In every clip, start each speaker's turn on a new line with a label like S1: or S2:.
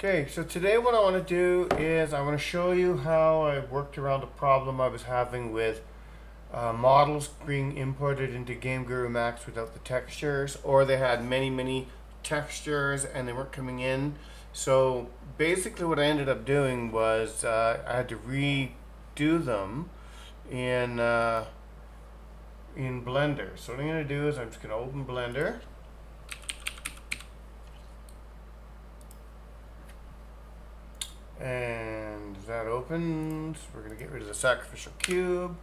S1: Okay, so today what I want to do is I want to show you how I worked around a problem I was having with models being imported into Game Guru Max without the textures, or they had many textures and they weren't coming in. So basically what I ended up doing was I had to redo them in Blender. So what I'm going to do is I'm just going to open Blender. And that opens. We're going to get rid of the sacrificial cube.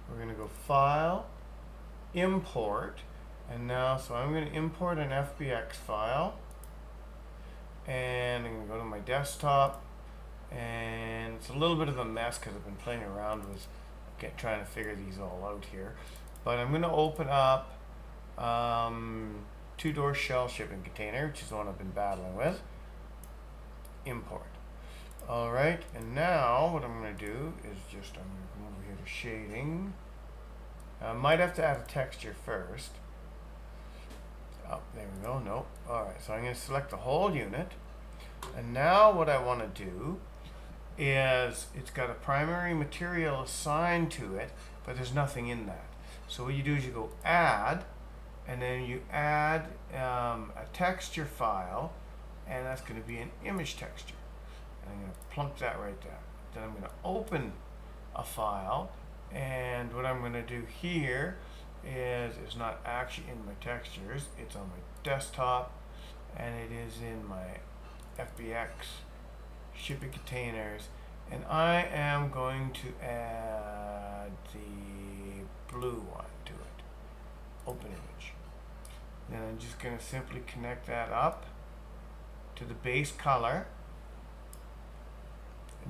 S1: We're going to go File, Import, and now, so I'm going to import an FBX file, and I'm going to go to my desktop, and it's a little bit of a mess because I've been playing around with trying to figure these all out here, but I'm going to open up two-door shell shipping container, which is the one I've been battling with. Import. Alright, and now what I'm going to do is I'm going to come over here to shading. I might have to add a texture first. Oh, there we go. Nope. Alright, so I'm going to select the whole unit. And now what I want to do is it's got a primary material assigned to it, but there's nothing in that. So what you do is you go Add, and then you add a texture file, and that's going to be an image texture. And I'm going to plunk that right there. Then I'm going to open a file, and what I'm going to do here is it's not actually in my textures, it's on my desktop, and it is in my FBX shipping containers, and I am going to add the blue one to it. Open image. Then I'm just going to simply connect that up to the base color.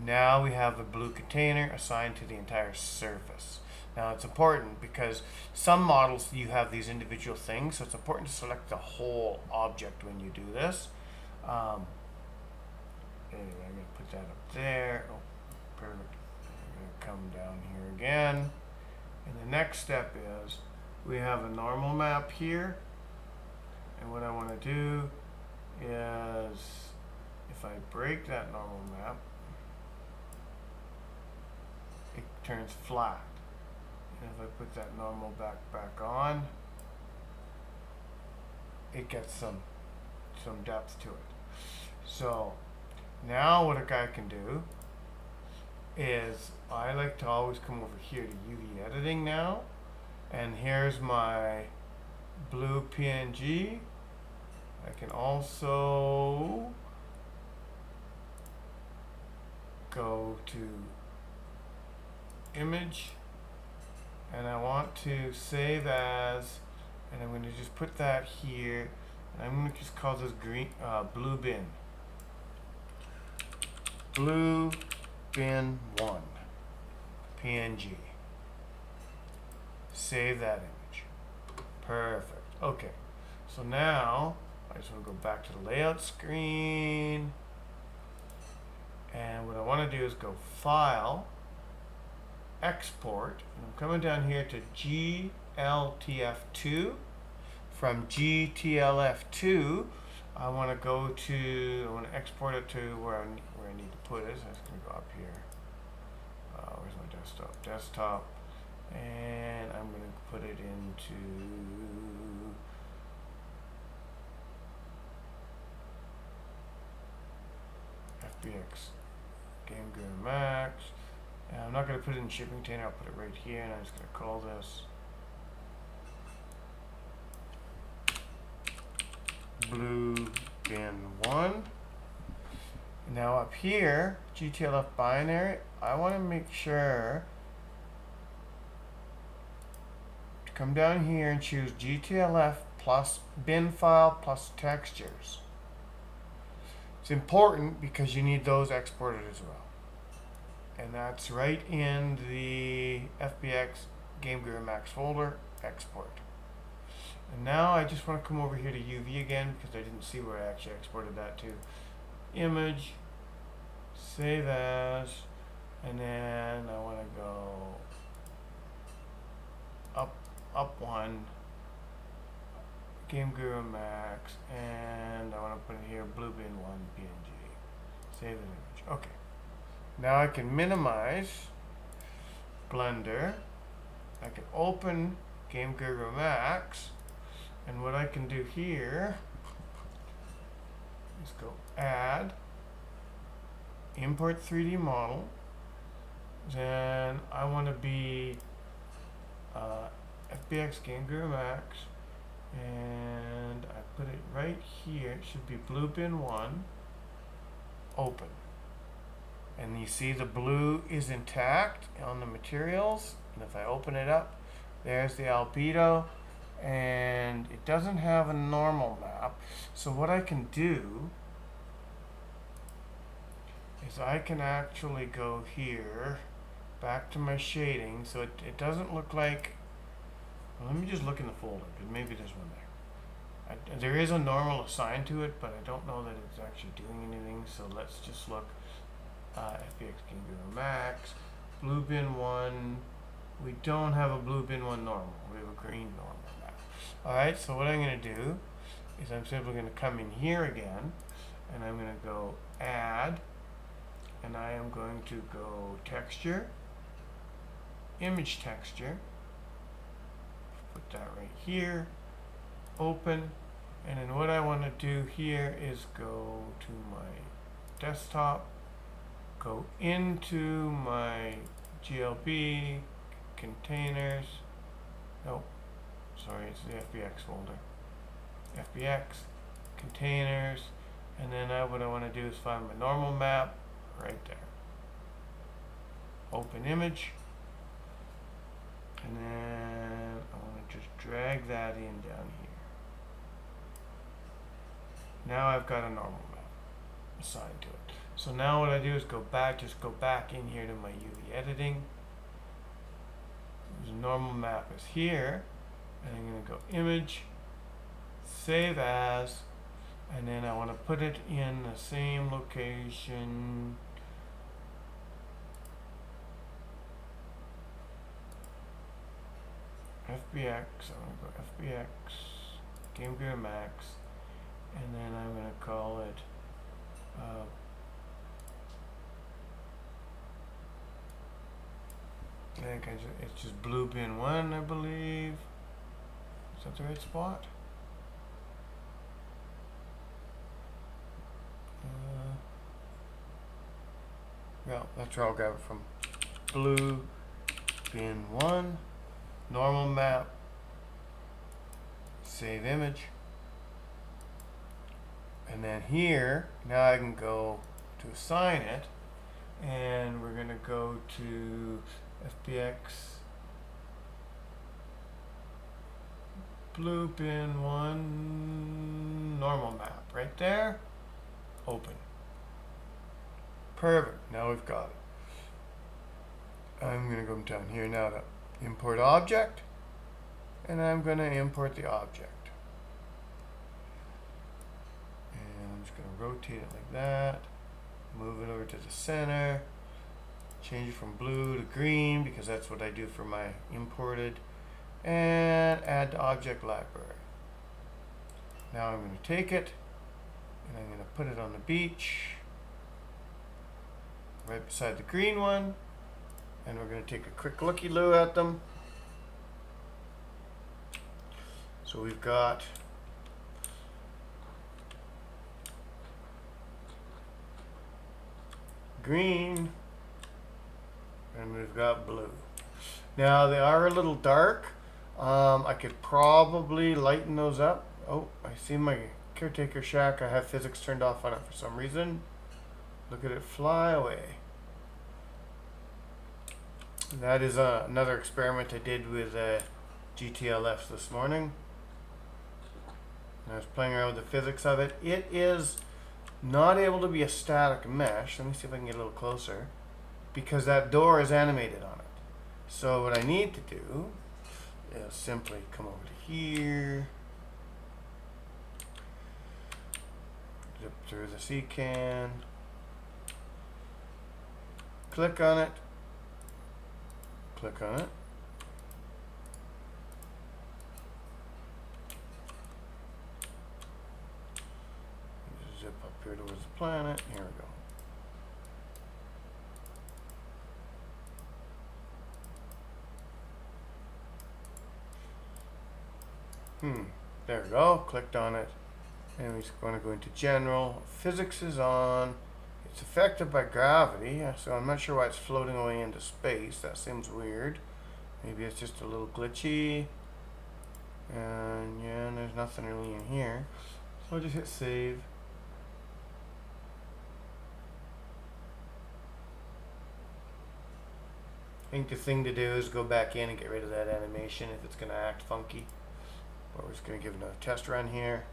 S1: Now we have a blue container assigned to the entire surface. Now it's important because some models you have these individual things, so it's important to select the whole object when you do this. Anyway, I'm going to put that up there. Oh, perfect. I'm going to come down here again. And the next step is we have a normal map here. And what I want to do is if I break that normal map, it turns flat. And if I put that normal back on, it gets some depth to it. So now what a guy can do is I like to always come over here to UV editing now, and here's my blue PNG. I can also go to image, and I want to save as, and I'm going to just put that here, and I'm going to just call this blue bin. Blue bin 1 PNG. Save that image. Perfect. Okay. So now I just want to go back to the layout screen, and what I want to do is go File, Export, and I'm coming down here to GLTF2. From GTLF2, I want to export it to where I need to put it. So I'm just going to go up here. Where's my desktop? Desktop, and I'm going to put it into FBX Game Guru Max. And I'm not going to put it in shipping container, I'll put it right here, and I'm just going to call this blue bin 1. Now up here, GTLF binary, I want to make sure to come down here and choose GTLF plus bin file plus textures. It's important because you need those exported as well. And that's right in the FBX Game Guru Max folder, export. And now I just want to come over here to UV again because I didn't see where I actually exported that to. Image, save as, and then I want to go up one, Game Guru Max, and I want to put in here blue bin 1 PNG. Save the image. Okay. Now I can minimize Blender. I can open Game Guru Max, and what I can do here is go add, import 3D model. Then I want to be FBX Game Guru Max, and I put it right here. It should be blue bin 1, open. And you see the blue is intact on the materials. And if I open it up, there's the albedo, and it doesn't have a normal map. So what I can do is I can actually go here, back to my shading, so it doesn't look like, well, let me just look in the folder, because maybe there's one there. There is a normal assigned to it, but I don't know that it's actually doing anything, so let's just look. FBX Game Guru Max, blue bin 1. We don't have a blue bin 1 normal. We have a green normal map. Alright, so what I'm going to do is I'm simply going to come in here again, and I'm going to go add, and I am going to go texture, image texture, put that right here, open, and then what I want to do here is go to my desktop, go into my GLB containers. Nope, sorry, it's the FBX folder. FBX containers, and then what I want to do is find my normal map right there. Open image, and then I want to just drag that in down here. Now I've got a normal map assigned to it. So now what I do is just go back in here to my UV editing. The normal map is here, and I'm going to go image, save as, and then I want to put it in the same location. FBX, I'm going to go FBX, Game Gear Max, and then I'm going to call it I think it's just blue bin 1, I believe. Is that the right spot? Yeah, that's where I'll grab it from. Blue bin 1, normal map, save image. And then here, now I can go to assign it, and we're going to go to FBX blue bin 1 normal map right there, open. Perfect, now we've got it. I'm going to go down here now to import object, and I'm going to import the object, and I'm just going to rotate it like that, move it over to the center, change it from blue to green because that's what I do for my imported, and add to object library. Now I'm going to take it and I'm going to put it on the beach right beside the green one, and we're going to take a quick looky-loo at them. So we've got green and we've got blue. Now they are a little dark. I could probably lighten those up. Oh, I see my caretaker shack. I have physics turned off on it for some reason. Look at it fly away. That is another experiment I did with GTLF this morning. I was playing around with the physics of it. It is not able to be a static mesh. Let me see if I can get a little closer, because that door is animated on it. So what I need to do is simply come over to here, zip through the C-can, click on it, click on it, zip up here towards the planet, here we go. There we go. Clicked on it. And we're just going to go into general. Physics is on. It's affected by gravity, so I'm not sure why it's floating away into space. That seems weird. Maybe it's just a little glitchy. And yeah, there's nothing really in here. So I'll just hit save. I think the thing to do is go back in and get rid of that animation if it's going to act funky. But we're just going to give another test run here.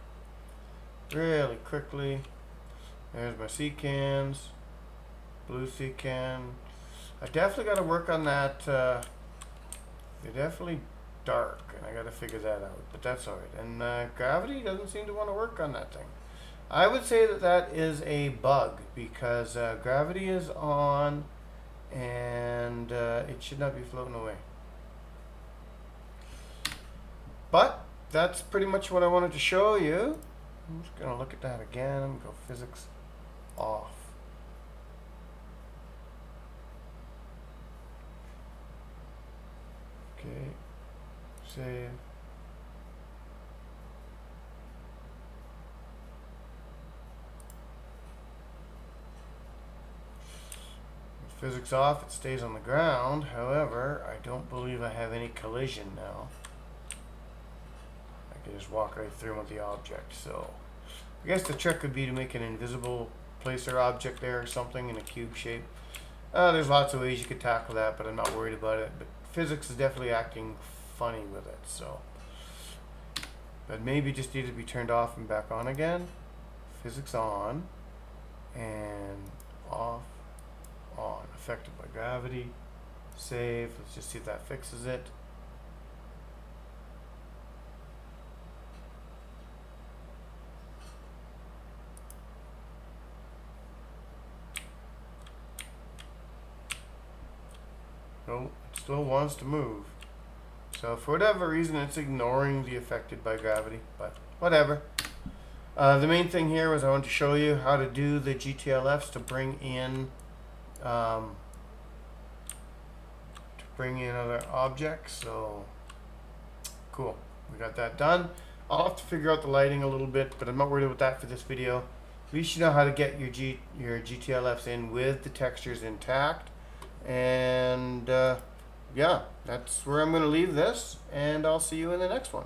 S1: Really quickly. There's my secans. Blue secan. I definitely got to work on that. They're definitely dark, and I got to figure that out. But that's alright. And gravity doesn't seem to want to work on that thing. I would say that that is a bug, because gravity is on, and it should not be floating away. But that's pretty much what I wanted to show you. I'm just going to look at that again. I'm going to go physics off. Okay, save. Physics off, it stays on the ground. However, I don't believe I have any collision now. I can just walk right through with the object. So I guess the trick would be to make an invisible placer object there or something in a cube shape. There's lots of ways you could tackle that, but I'm not worried about it. But physics is definitely acting funny with it, so. But maybe just need to be turned off and back on again. Physics on and off, on. Affected by gravity. Save. Let's just see if that fixes it. No, it still wants to move. So for whatever reason, it's ignoring the affected by gravity, but whatever. The main thing here was I want to show you how to do the GTLFs to bring in other objects. So cool, we got that done. I'll have to figure out the lighting a little bit, but I'm not worried about that for this video. At least you know how to get your GTLFs in with the textures intact. And yeah, that's where I'm going to leave this, and I'll see you in the next one.